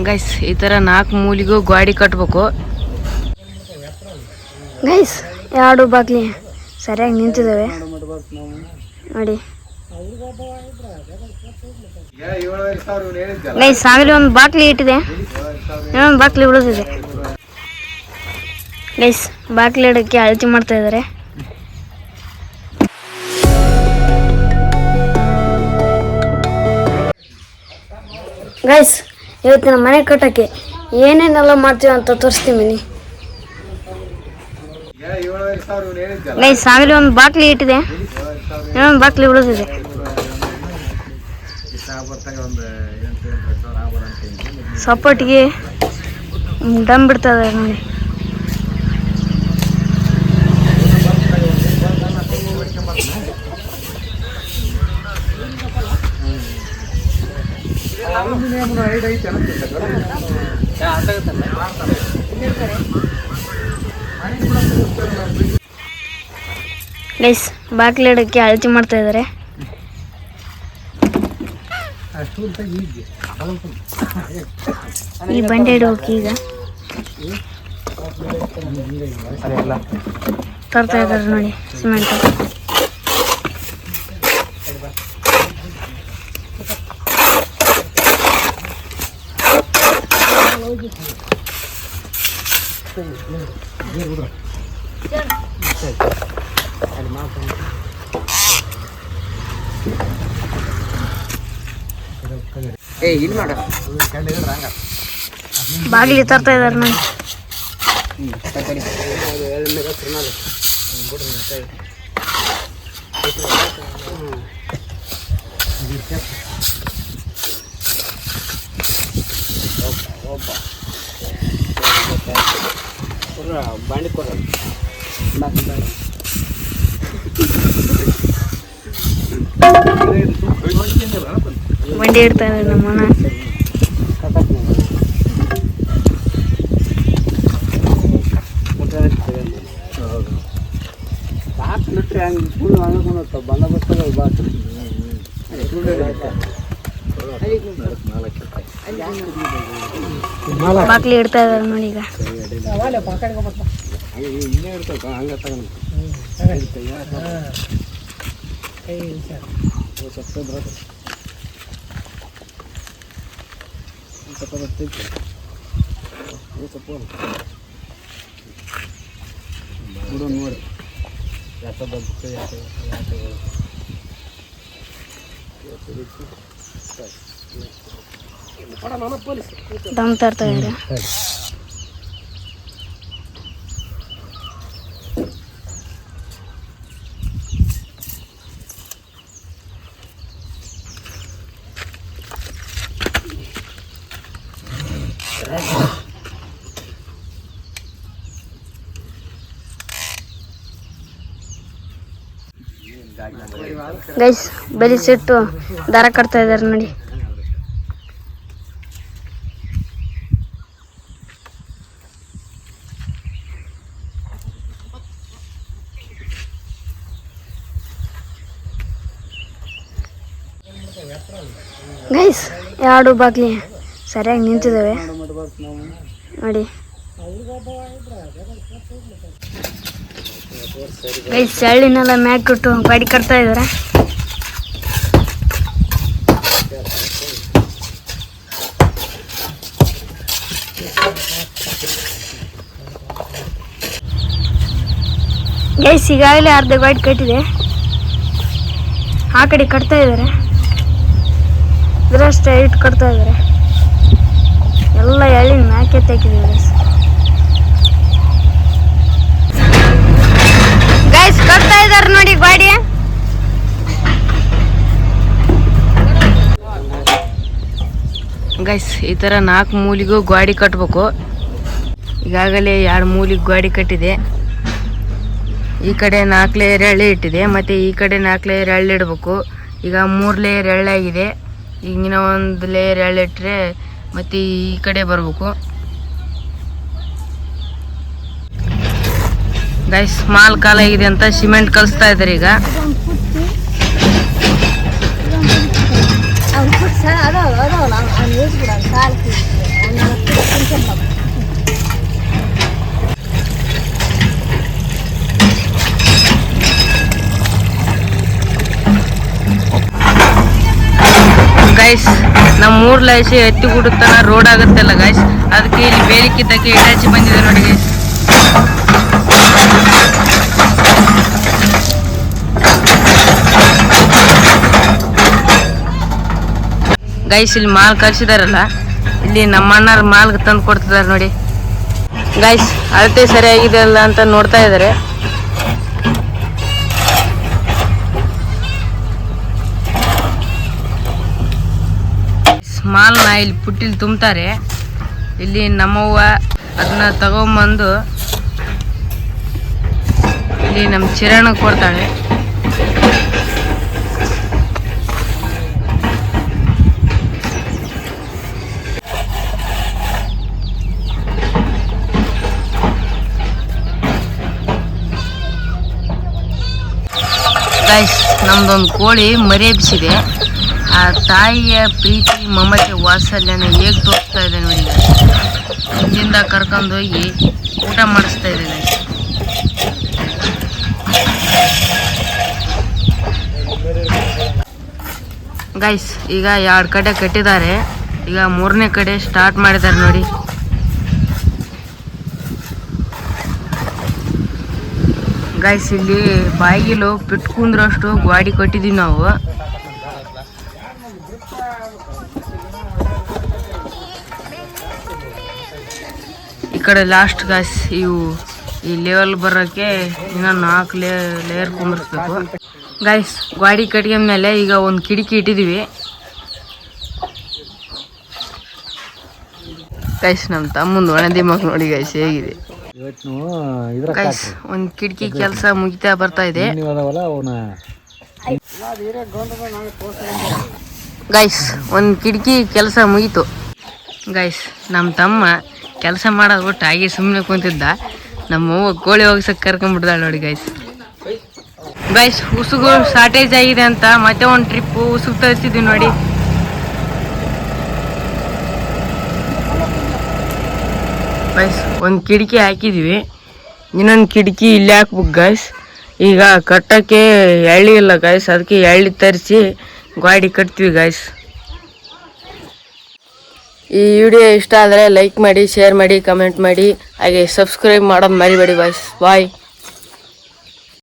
Guys ಈ ಥರ 4 ಮೂಲಿಗೂ ಗಾಡಿ ಕಟ್ಟಬೇಕು. ಗೈಸ್ 2 ಬಾಗ್ಲಿ ಸರಿಯಾಗಿ ನಿಂತಿದ್ದಾವೆ ನೋಡಿ. ಗೈಸ್ ಆಮೇಲೆ ಒಂದು ಬಾಕ್ಲಿ ಇಟ್ಟಿದೆ, ಇನ್ನೊಂದು ಬಾಕ್ಲಿ ಉಳಿದಿದೆ. ಗೈಸ್ ಬಾಕ್ಲಿ ಇಡೋಕ್ಕೆ ಅಳತೆ ಮಾಡ್ತಾ ಇದ್ದಾರೆ. ಗೈಸ್ ಇವತ್ತಿನ ಮನೆ ಕಟ್ಟಕ್ಕೆ ಏನೇನೆಲ್ಲ ಮಾಡ್ತೀವಿ ಅಂತ ತೋರಿಸ್ತೀನಿ ಬನ್ನಿ. ಗೈಸ್ ಆಮೇಲೆ ಒಂದು ಬಾಕ್ಲಿ ಇಟ್ಟಿದೆ, ಇನ್ನೊಂದು ಬಾಕ್ಲಿ ಉಳಿದಿದೆ. ಸಪೋರ್ಟ್ಗೆ ಡಮ್ ಬಿಡ್ತಾ ಇದ್ದಾರೆ ನೋಡಿ. ಗೈಸ್ ಬಾಕ್ಲಿ ಇಡೋಕ್ಕೆ ಅಳತೆ ಮಾಡ್ತಾ ಇದ್ದಾರೆ. ಈ ಬಂಡೆ ಇಡೋಕೆ ಈಗ ತರ್ತಾ ಇದ್ದಾರೆ ನೋಡಿ ಸಿಮೆಂಟ್. ಬಾಗಿಲಿ ತರ್ತಾ ಇದಾರೆ ನೋಡಿ. ಬಂಡಿ ಇಡ್ತಾ ಇದ್ದಾರೆ ನಮ್ಮಣ್ಣ. ಬಾಕ್ಲಿ ಇಡ್ತಾ ಇದಾರೆ ನೋಡಿ ಈಗ. ನೋಡಿ ದಮ್ ತರ್ತಾ ಇದ್ದಾರೆ. ಗೈಸ್ ಬೆಲಿಸಿಟ್ಟು ದಾರ ಕಟ್ತಾ ಇದ್ದಾರೆ ನೋಡಿ. ಗೈಸ್ 2 ಬಾಗ್ಲಿ ಸರಿಯಾಗಿ ನಿಂತಿದ್ದಾವೆ ನೋಡಿ. ಗೈಸ್ ಚಳ್ಳಿನೆಲ್ಲ ಮ್ಯಾಕ್ ಇಟ್ಟು ಗಾಡಿ ಕಟ್ತಾ ಇದ್ದಾರೆ. ಗೈಸ್ ಈಗಾಗಲೇ ಅರ್ಧ ಗಾಡಿ ಕಟ್ಟಿದೆ, ಆ ಕಡೆ ಕಟ್ತಾ ಇದ್ದಾರೆ. ಇದರಷ್ಟೇ ಇಟ್ಟು ಕಟ್ತಾ ಇದ್ದಾರೆ. ಎಲ್ಲ ಎಳ್ಳಿನ ಮ್ಯಾಕೆ ತೆಗಿದಿದೆ ಗೈಸ್ ಕಟ್ತಾ ಇದ್ದಾರೆ ನೋಡಿ ಗಾಡಿ. ಗೈಸ್ ಈ ಥರ 4 ಮೂಲಿಗೂ ಗಾಡಿ ಕಟ್ಟಬೇಕು. ಈಗಾಗಲೇ 2 ಮೂಲಿಗೆ ಗಾಡಿ ಕಟ್ಟಿದೆ. ಈ ಕಡೆ 4 ಲೇಯರ್ ಎಳ್ಳೆ ಇಟ್ಟಿದೆ, ಮತ್ತು ಈ ಕಡೆ 4 ಲೇಯರ್ ಎಳ್ಳೆ ಇಡಬೇಕು. ಈಗ 3 ಲೇಯರ್ ಎಳ್ಳೆ ಆಗಿದೆ. ಈಗಿನ 1 ಲೇಯರ್ ಎಳ್ಳೆ ಇಟ್ಟರೆ ಮತ್ತು ಈ ಕಡೆ ಬರಬೇಕು. ಗೈಸ್ ಮಾಲ್ ಕಾಲಾಗಿದೆ ಅಂತ ಸಿಮೆಂಟ್ ಕಲಿಸ್ತಾ ಇದ್ದಾರೆ ಈಗ. ಗೈಸ್ ನಮ್ಮ ಊರ್ಲಾಚೆ ಎತ್ತಿ ಗುಡುತ್ತನ ರೋಡ್ ಆಗುತ್ತಲ್ಲ ಗೈಸ್, ಅದಕ್ಕೆ ಇಲ್ಲಿ ಬೇಲಿಕ್ಕಿದ್ದಕ್ಕೆ ಇಟಾಚಿ ಬಂದಿದೆ ನೋಡಿ ಗೈಸ್. ಗೈಸ್ ಇಲ್ಲಿ ಮಾಲ್ ಕಳ್ಸಿದಾರಲ್ಲ, ಇಲ್ಲಿ ನಮ್ಮ ಅಣ್ಣರ ಮಾಲ್ ತಂದು ಕೊಡ್ತಿದ್ದಾರೆ ನೋಡಿ ಗೈಸ್. ಅಳತೆ ಸರಿಯಾಗಿದೆ ಅಲ್ಲ ಅಂತ ನೋಡ್ತಾ ಇದ್ದಾರೆ. ಮಾಲ್ನ ಇಲ್ಲಿ ಪುಟ್ಟಿಲಿ ತುಂಬ್ತಾರೆ. ಇಲ್ಲಿ ನಮ್ಮವ್ವ ಅದನ್ನ ತಗೊಂಬಂದು ಇಲ್ಲಿ ನಮ್ಮ ಚಿರಣ ಕೊಡ್ತಾಳೆ. ಗೈಸ್ ನಮ್ದೊಂದು ಕೋಳಿ ಮರಿ ಎಬ್ಸಿದೆ. ಆ ತಾಯಿಯ ಪ್ರೀತಿ ಮಮತೆ ವಾತ್ಸಲ್ಯನ ಹೇಗೆ ತೋರಿಸ್ತಾ ಇದೆ ನೋಡಿ. ಇಲ್ಲಿಂದ ಕರ್ಕೊಂಡೋಗಿ ಊಟ ಮಾಡಿಸ್ತಾ ಇದೆ ಗೈಸ್. ಈಗ 2 ಕಡೆ ಕಟ್ಟಿದ್ದಾರೆ, ಈಗ 3ನೇ ಕಡೆ ಸ್ಟಾರ್ಟ್ ಮಾಡಿದ್ದಾರೆ ನೋಡಿ. ಗೈಸ್ ಇಲ್ಲಿ ಬಾಗಿಲು ಬಿಟ್ಕುಂದ್ರಷ್ಟು ಗಾಡಿ ಕಟ್ಟಿದೀವಿ ನಾವು. ಈ ಕಡೆ ಲಾಸ್ಟ್ ಗೈಸ್ ಇವು ಈ ಲೆವೆಲ್ ಬರೋಕ್ಕೆ ಇನ್ನೂ 4 ಲೇಯರ್ ಕುಂದಿರ್ಸ್ಬೇಕು ಗೈಸ್. ಗಾಡಿ ಕಟ್ಕೊಂಡ್ಮೇಲೆ ಈಗ ಒಂದು ಕಿಟಕಿ ಇಟ್ಟಿದ್ದೀವಿ ಗೈಸ್. ನಮ್ಮ ತಮ್ಮಂದು ಒಣ ದಿಮಾಕ್ ನೋಡಿ ಗೈಸ್ ಹೇಗಿದೆ ಗೈಸ್. ಒಂದು ಕಿಟಕಿ ಕೆಲಸ ಮುಗಿತಾ ಬರ್ತಾ ಇದೆ ಗೈಸ್. ಒಂದು ಕಿಟಕಿ ಕೆಲಸ ಮುಗೀತು ಗೈಸ್. ನಮ್ಮ ತಮ್ಮ ಕೆಲಸ ಮಾಡೋದು ಬಿಟ್ಟು ಹಾಗೆ ಸುಮ್ಮನೆ ಕುಂತಿದ್ದ. ನಮ್ಮವ್ವ ಕೋಳಿ ಹೋಗ್ಸಕ್ಕೆ ಕರ್ಕೊಂಡ್ಬಿಡ್ದಾಳೆ ನೋಡಿ ಗೈಸ್. ಗೈಸ್ ಉಸುಗು ಶಾರ್ಟೇಜ್ ಆಗಿದೆ ಅಂತ ಮತ್ತೆ ಒಂದು ಟ್ರಿಪ್ಪು ಉಸುಗು ತರಿಸಿದ್ವಿ ನೋಡಿ ಗೈಸ್. ಒಂದು ಕಿಟಕಿ ಹಾಕಿದ್ವಿ, ಇನ್ನೊಂದು ಕಿಟಕಿ ಇಲ್ಲಿ ಹಾಕ್ಬೇಕು ಗೈಸ್. ಈಗ ಕಟ್ಟೋಕ್ಕೆ ಎಳ್ಳಿ ಇಲ್ಲ ಗೈಸ್, ಅದಕ್ಕೆ ಎಳ್ಳಿ ತರಿಸಿ ಗಾಡಿ ಕಟ್ತೀವಿ ಗೈಸ್. ಈ ವಿಡಿಯೋ ಇಷ್ಟ ಆದರೆ ಲೈಕ್ ಮಾಡಿ, ಶೇರ್ ಮಾಡಿ, ಕಮೆಂಟ್ ಮಾಡಿ, ಹಾಗೆ ಸಬ್ಸ್ಕ್ರೈಬ್ ಮಾಡೋದು ಮರಿಬೇಡಿ ಗೈಸ್. ಬಾಯ್.